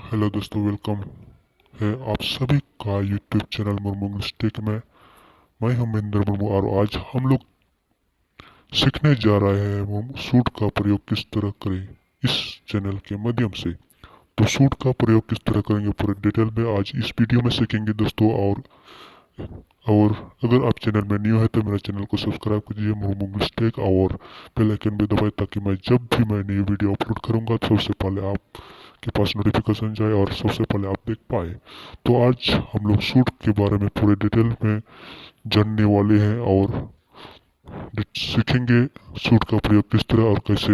Hello दोस्तों, welcome है आप सभी का यूट्यूब चैनल मुर्मू इंग्लिश में। मैं हूं महेंद्र मुर्मू और आज हम लोग सीखने जा रहे हैं सूट का प्रयोग किस तरह करें इस चैनल के माध्यम से। तो सूट का प्रयोग किस तरह करेंगे पूरे डिटेल में आज इस वीडियो में सीखेंगे दोस्तों। और अगर आप चैनल में न्यू है तो मेरे चैनल को सब्सक्राइब कीजिए मुर्मू इंग्लिश और बेल आइकन भी दबाएं ताकि मैं जब भी मैं नई वीडियो अपलोड करूंगा तो सबसे पहले आप के पास नोटिफिकेशन जाए और सबसे पहले आप देख पाए। तो आज हम लोग सूट के बारे में पूरे डिटेल में जानने वाले हैं और सीखेंगे सूट का प्रयोग किस तरह और कैसे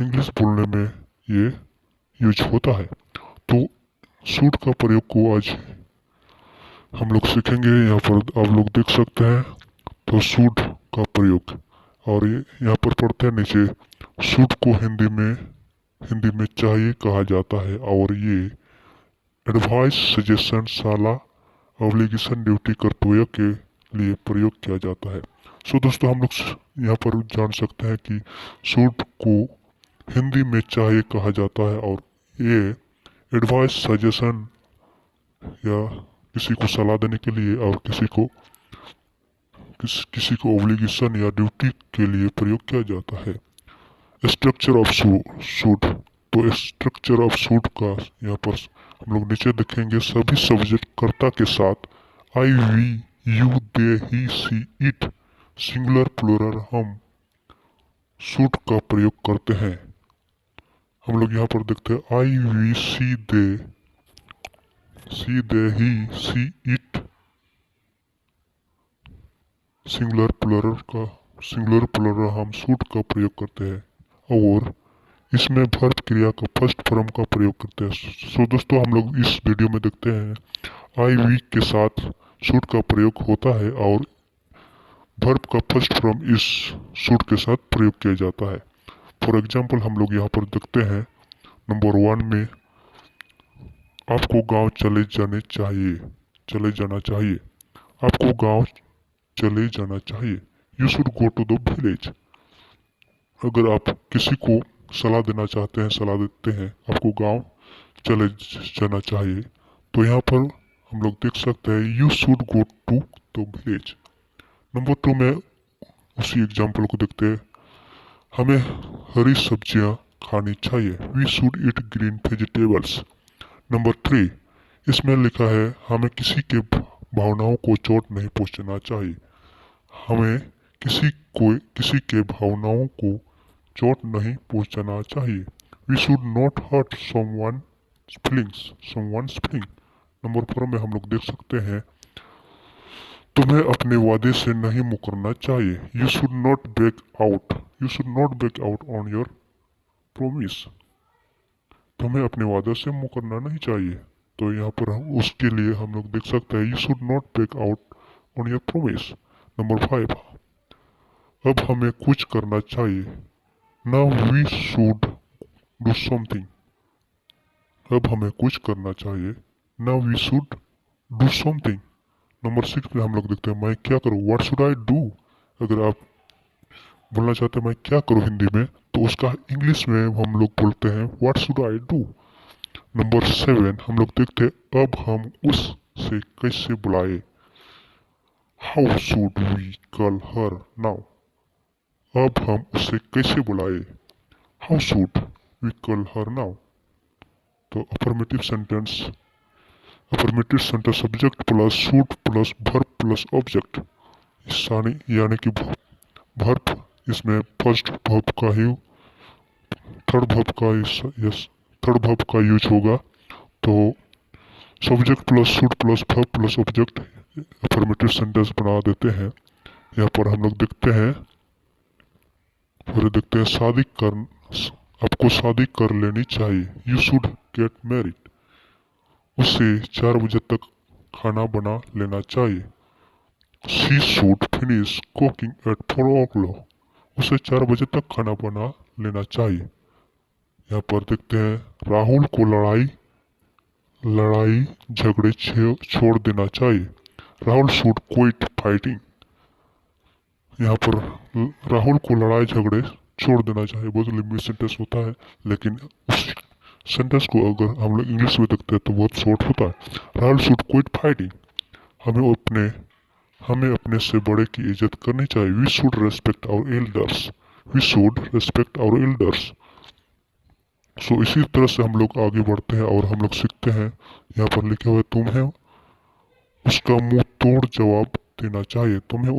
इंग्लिश बोलने में ये यूज होता है। तो सूट का प्रयोग को आज हम लोग सीखेंगे। यहाँ पर आप लोग देख सकते हैं तो सूट का प्रयोग और ये यहाँ पर पढ़ते हैं नीचे। सूट को हिंदी में चाहिए कहा जाता है और ये एडवाइस सजेशन साला ऑब्लिगेशन ड्यूटी कर्तव्य के लिए प्रयोग किया जाता है। सो दोस्तों हम लोग यहाँ पर जान सकते हैं कि सूट को हिंदी में चाहिए कहा जाता है और ये एडवाइस सजेशन या किसी को सलाह देने के लिए और किसी को ऑब्लिगेशन या ड्यूटी के लिए प्रयोग किया जाता है। Structure of suit. तो स्ट्रक्चर ऑफ सूट का यहाँ पर हम लोग नीचे देखेंगे। सभी सब्जेक्ट कर्ता के साथ I we you they he she it singular plural हम सूट का प्रयोग करते हैं। हम लोग यहाँ पर देखते हैं I we she they he she it singular plural हम सूट का प्रयोग करते हैं और इसमें वर्ब क्रिया का फर्स्ट फॉर्म का प्रयोग करते हैं। सो दोस्तों हम लोग इस वीडियो में देखते हैं आई वी के साथ सूट का प्रयोग होता है और वर्ब का फर्स्ट फॉर्म इस सूट के साथ प्रयोग किया जाता है। फॉर एग्जाम्पल हम लोग यहाँ पर देखते हैं नंबर 1 में आपको गांव चले जाना चाहिए। आपको गांव चले जाना चाहिए। You should go to the village. अगर आप किसी को सलाह देना चाहते हैं, सलाह देते हैं आपको गांव चले जाना चाहिए, तो यहाँ पर हम लोग देख सकते हैं you should go to the village. Number 2 में उसी एग्जाम्पल को देखते हैं। हमें हरी सब्जियां खानी चाहिए। We should eat green vegetables. Number 3 इसमें लिखा है हमें किसी के भावनाओं को चोट नहीं पहुंचाना चाहिए। हमें किसी के भावनाओं को चोट नहीं पहुंचाना चाहिए। We should not hurt someone's feeling. Number 4 में हम लोग देख सकते हैं तुम्हें अपने वादे से नहीं मुकरना चाहिए। You should not back out on your promise. तुम्हें अपने वादे से मुकरना नहीं चाहिए। तो यहाँ पर उसके लिए हम लोग देख सकते हैं you should not back out on your promise. Number 5 अब हमें कुछ करना चाहिए। Now we should do something. अब हमें कुछ करना चाहिए। Now we should do something. Number 6 पे हम लोग देखते हैं मैं क्या करूँ। What should I do. अगर आप बोलना चाहते हैं मैं क्या करूँ हिंदी में, तो उसका इंग्लिश में हम लोग बोलते हैं what should I do. Number 7 हम लोग देखते हैं अब हम उससे कैसे बुलाए। How should we call her now. अब हम उसे कैसे बुलाए। How should we call her now. तो अफर्मेटिव सेंटेंस सब्जेक्ट प्लस सूट प्लस वर्ब प्लस ऑब्जेक्ट यानी कि वर्ब इसमें फर्स्ट वर्ब का ही थर्ड वर्ब का यस थर्ड वर्ब का यूज होगा। तो सब्जेक्ट प्लस सूट plus verb plus object affirmative sentence बना देते हैं। यहाँ पर हम लोग देखते हैं आपको शादी कर लेनी चाहिए। You should get married. उसे 4 बजे तक खाना बना लेना चाहिए। She should finish cooking eight 4 o'clock। उसे 4 बजे तक खाना बना लेना चाहिए। यहाँ पर देखते हैं राहुल को लड़ाई झगड़े छोड़ देना चाहिए। Rahul should quit fighting. यहाँ पर राहुल को लड़ाई झगड़े छोड़ देना चाहिए। बहुत लंबी सेंटेंस होता है लेकिन उस सेंटेंस को अगर हम लोग इंग्लिश में देखते हैं तो बहुत शॉर्ट होता है। Rahul should quit fighting. हमें अपने से बड़े की इज्जत करनी चाहिए। We should respect our elders. We should respect our elders. So इसी तरह से हम लोग आगे बढ़ते हैं और हम लोग सीखते हैं। यहाँ पर लिखा हुआ है तुम्हें उसका मुंह तोड़ जवाब देना चाहिए। तुम्हें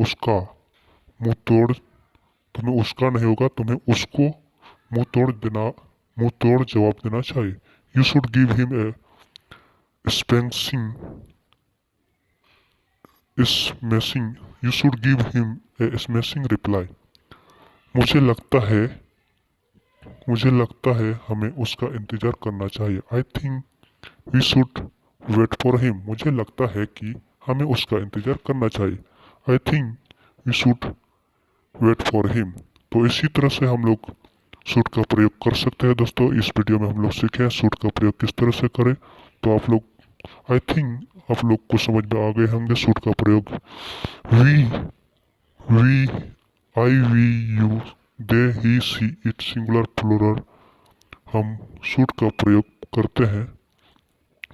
उसका नहीं होगा, तुम्हें उसको मुंह तोड़ जवाब देना चाहिए। You should give him a स्पेंसिंग smashing you should give him a smashing reply. मुझे लगता है हमें उसका इंतजार करना चाहिए। I think we should wait for him. मुझे लगता है कि हमें उसका इंतजार करना चाहिए। I think we should wait for him. तो इसी तरह से हम लोग शुड का प्रयोग कर सकते हैं। दोस्तों इस वीडियो में हम लोग सीखे शुड का प्रयोग किस तरह से करें। तो आप लोग आई थिंक आप लोग को समझ में आ गए होंगे शुड का प्रयोग। We we I we you they he she it singular plural हम शुड का प्रयोग करते हैं।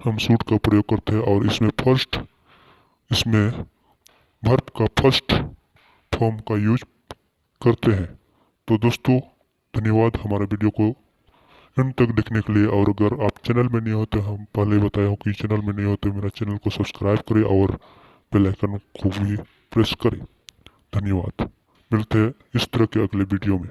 और इसमें वर्ब का फर्स्ट फॉर्म का यूज करते हैं। तो दोस्तों धन्यवाद हमारे वीडियो को अंत तक देखने के लिए। और अगर आप चैनल में नहीं होते, हम पहले बताया हूँ कि चैनल में नहीं होते, मेरा चैनल को सब्सक्राइब करें और बेल आइकन को भी प्रेस करें। धन्यवाद। मिलते हैं इस तरह के अगले वीडियो में।